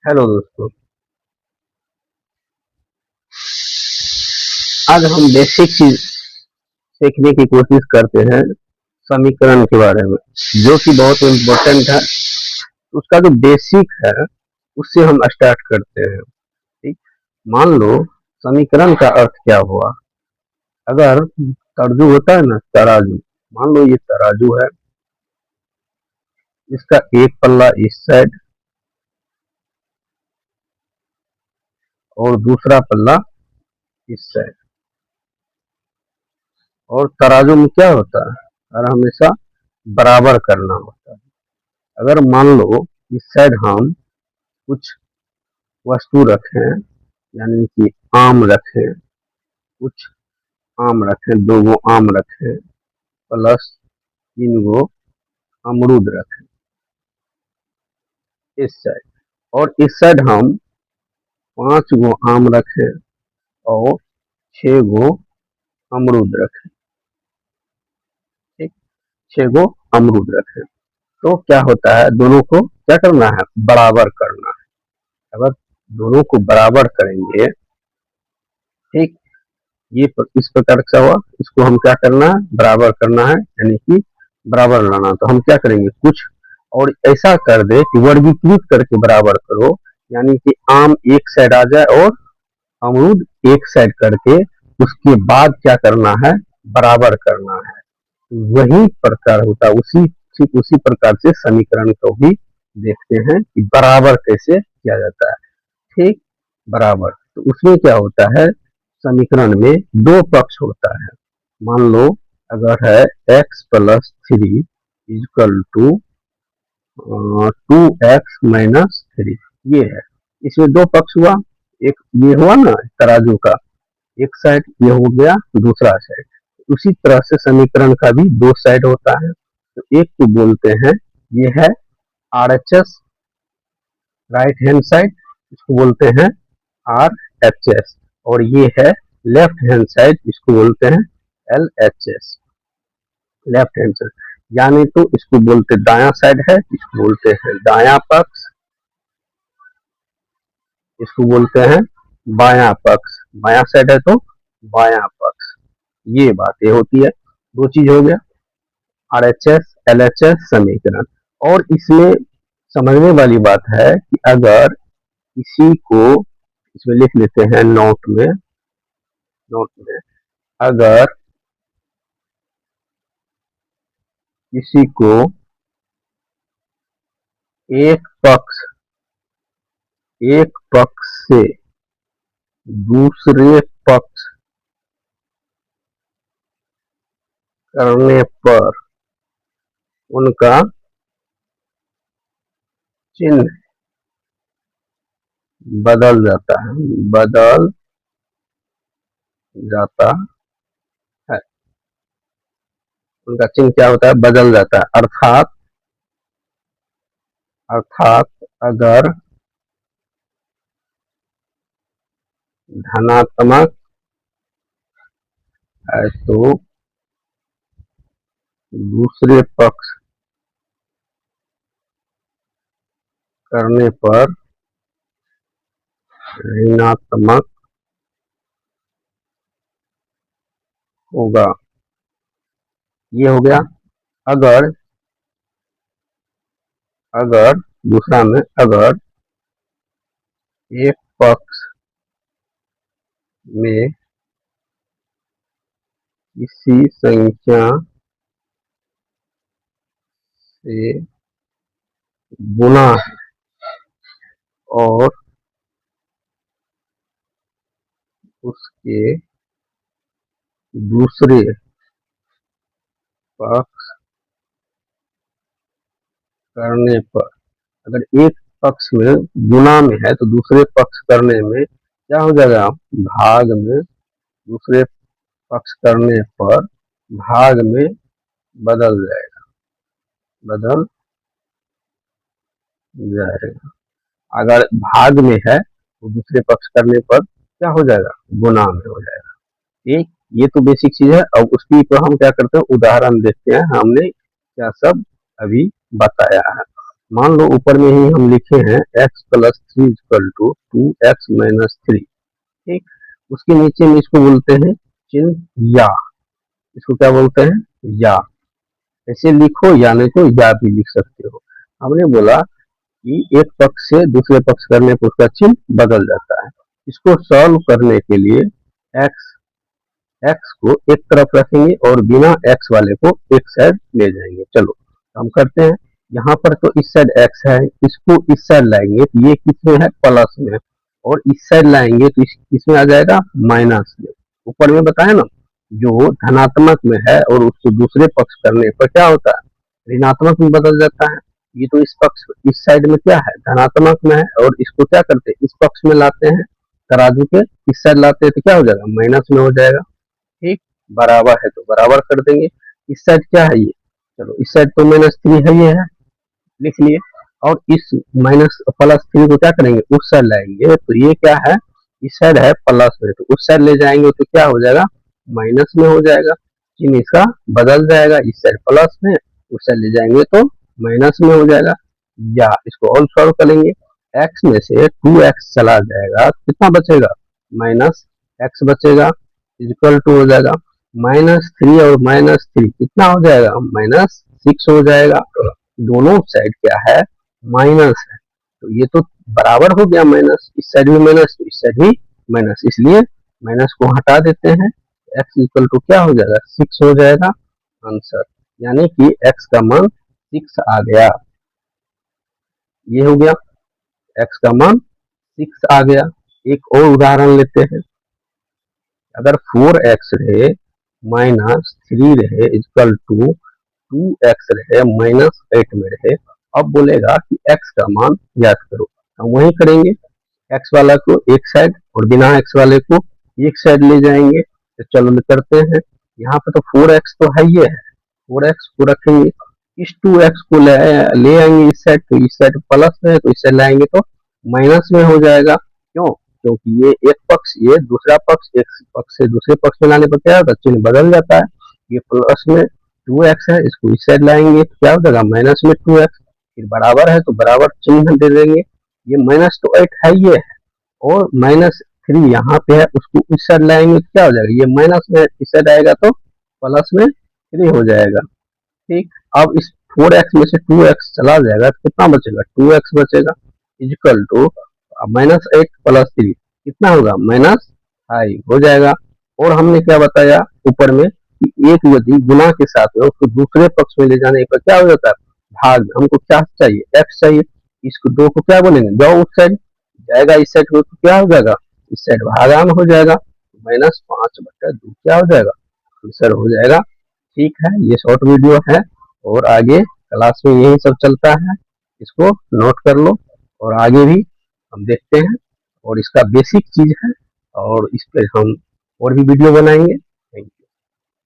Hello दोस्तों। आज हम बेसिक चीज सीखने की कोशिश करते हैं समीकरण के बारे में, जो कि बहुत इम्पोर्टेंट है। उसका जो बेसिक है उससे हम स्टार्ट करते हैं। ठीक। मान लो समीकरण का अर्थ क्या हुआ। अगर तर्जु होता है ना, तराजू। मान लो ये तराजू है, इसका एक पल्ला इस साइड और दूसरा पल्ला इस साइड। और तराजू में क्या होता है, हर हमेशा बराबर करना होता है। अगर मान लो इस साइड हम कुछ वस्तु रखें, यानी कि आम रखें, कुछ आम रखें, 2 गो आम रखें, प्लस 3 गो अमरूद रखें इस साइड। और इस साइड हम 5 गो आम रखें और 6 गो अमरूद रखें। ठीक। 6 गो अमरूद रखें तो क्या होता है, दोनों को क्या करना है, बराबर करना है। अगर दोनों को बराबर करेंगे, ठीक, ये इस प्रकार का हुआ, इसको हम क्या करना है, बराबर करना है, यानी कि बराबर लाना। तो हम क्या करेंगे, कुछ और ऐसा कर दे कि वर्गीकृत करके बराबर करो, यानी कि आम एक साइड आ जाए और अमरूद एक साइड करके उसके बाद क्या करना है, बराबर करना है। वही प्रकार होता है, उसी ठीक उसी प्रकार से समीकरण को भी देखते हैं कि बराबर कैसे किया जाता है। ठीक। बराबर तो उसमें क्या होता है, समीकरण में दो पक्ष होता है। मान लो अगर है x+3 इक्वल टू 2x-3, ये है। इसमें दो पक्ष हुआ, एक ये हुआ ना तराजू का एक साइड, ये हो गया दूसरा साइड। उसी तरह से समीकरण का भी दो साइड होता है। तो एक को बोलते हैं, ये है RHS, राइट हैंड साइड, इसको बोलते हैं RHS। और ये है लेफ्ट हैंड साइड, इसको बोलते हैं LHS, लेफ्ट हैंड साइड। यानी तो इसको बोलते दायां साइड है, इसको बोलते हैं दायां पक्ष, इसको बोलते हैं बायां पक्ष। बायां साइड है तो बायां पक्ष। ये बात ये होती है, दो चीज हो गया, RHS LHS समीकरण। और इसमें समझने वाली बात है कि अगर किसी को, इसमें लिख लेते हैं नोट में, नोट में अगर किसी को एक पक्ष एक पक्ष से दूसरे पक्ष करने पर उनका चिन्ह बदल जाता है, बदल जाता है। उनका चिन्ह क्या होता है, बदल जाता है। अर्थात अर्थात अगर धनात्मक है तो दूसरे पक्ष करने पर ऋणात्मक होगा। ये हो गया। अगर अगर दूसरा में अगर एक पक्ष में किसी संख्या से गुणा है और उसके दूसरे पक्ष करने पर, अगर एक पक्ष में गुणा में है तो दूसरे पक्ष करने में क्या हो जाएगा, भाग में, दूसरे पक्ष करने पर भाग में बदल जाएगा, बदल जाएगा। अगर भाग में है तो दूसरे पक्ष करने पर क्या हो जाएगा, गुना में हो जाएगा। एक ये तो बेसिक चीज है। अब उसकी तो हम क्या करते हैं, उदाहरण देखते हैं हमने क्या सब अभी बताया है। मान लो ऊपर में ही हम लिखे हैं x plus 3 equal to 2x minus 3। ठीक, उसके नीचे में इसको बोलते हैं चिन्ह या, इसको क्या बोलते हैं, या। ऐसे लिखो या नहीं तो या भी लिख सकते हो। हमने बोला कि एक पक्ष से दूसरे पक्ष करने पर उसका चिन्ह बदल जाता है। इसको सॉल्व करने के लिए x x को एक तरफ रखेंगे और बिना x वाले को एक साइड ले जाएंगे। चलो हम करते हैं। यहाँ पर तो इस साइड x है, इसको इस साइड लाएंगे तो ये किसमें है, प्लस में, और इस साइड लाएंगे तो किसमें आ जाएगा, माइनस में। ऊपर में बताया ना, जो धनात्मक में है और उसको दूसरे पक्ष करने पर क्या होता है, ऋणात्मक में बदल जाता है। ये तो इस पक्ष इस साइड में क्या है, धनात्मक में है, और इसको क्या करते हैं, इस पक्ष में लाते हैं, तराजू के इस साइड लाते हैं तो क्या हो जाएगा, माइनस में हो जाएगा। ठीक, बराबर है तो बराबर कर देंगे। इस साइड क्या है ये, चलो इस साइड तो -3 है, ये है, लिख लिए। और इस +3 को क्या करेंगे, उस साइड लाएंगे तो ये क्या है, इस साइड है प्लस में, तो उस साइड ले जाएंगे तो क्या हो जाएगा, माइनस में हो जाएगा। चिन्ह इसका बदल जाएगा, इस साइड प्लस में, उस साइड ले जाएंगे तो माइनस में हो जाएगा। या इसको और सॉल्व करेंगे, x में से 2x चला जाएगा, कितना बचेगा, -x बचेगा, इक्वल टू हो जाएगा -3 और -3 कितना हो जाएगा, -6 हो जाएगा। दोनों साइड क्या है, माइनस है, तो ये तो बराबर हो गया माइनस, इस साइड भी माइनस तो इस साइड भी माइनस, इसलिए माइनस को हटा देते हैं। x इक्वल टू क्या हो जाएगा, 6 हो जाएगा आंसर, यानी कि x का मान 6 आ गया। ये हो गया, x का मान 6 आ गया। एक और उदाहरण लेते हैं। अगर 4x रहे -3 रहे इक्वल टू 2x रहे -8 में रहे, अब बोलेगा कि x का मान ज्ञात करो। हम वही करेंगे, x वाला को एक साइड और बिना x वाले को एक साइड ले जाएंगे। तो चलो करते हैं। यहाँ पे तो 4x तो है, ये है 4x को रखेंगे, इस 2x को ले आएंगे इस साइड, तो इस साइड प्लस में है तो इस साइड लाएंगे तो माइनस में हो जाएगा। क्यों, क्योंकि ये एक पक्ष, ये दूसरा पक्ष, एक पक्ष से दूसरे पक्ष में लाने पर क्या होता है, चिन्ह बदल जाता है। ये प्लस में 2x है, इसको इस साइड लाएंगे तो क्या हो जाएगा, माइनस में 2x, फिर बराबर है तो बराबर चिन्ह दे देंगे। ये माइनस तो 8 है, ये है, और -3 यहाँ पे है, उसको इस साइड लाएंगे तो क्या हो जाएगा, ये माइनस में इस साइड आएगा तो प्लस में 3 हो जाएगा। ठीक, अब इस 4x में से 2x चला जाएगा तो कितना बचेगा, 2x बचेगा, इक्वल टू -8 + 3 कितना होगा, -5 हो जाएगा। और हमने क्या बताया ऊपर में कि एक यदि गुना के साथ में उसको दूसरे पक्ष में ले जाने पर क्या हो जाता है, भाग। हमको क्या चाहिए, x चाहिए, इसको 2 को क्या बोलेंगे, जाओ उस साइड जाएगा, इस साइड को तो क्या हो जाएगा, इस साइड भागान हो जाएगा, -5/2 क्या हो जाएगा, आंसर हो जाएगा। ठीक है, ये शॉर्ट वीडियो है और आगे क्लास में यही सब चलता है, इसको नोट कर लो और आगे भी हम देखते हैं। और इसका बेसिक चीज है और इस पर हम और भी वीडियो बनाएंगे।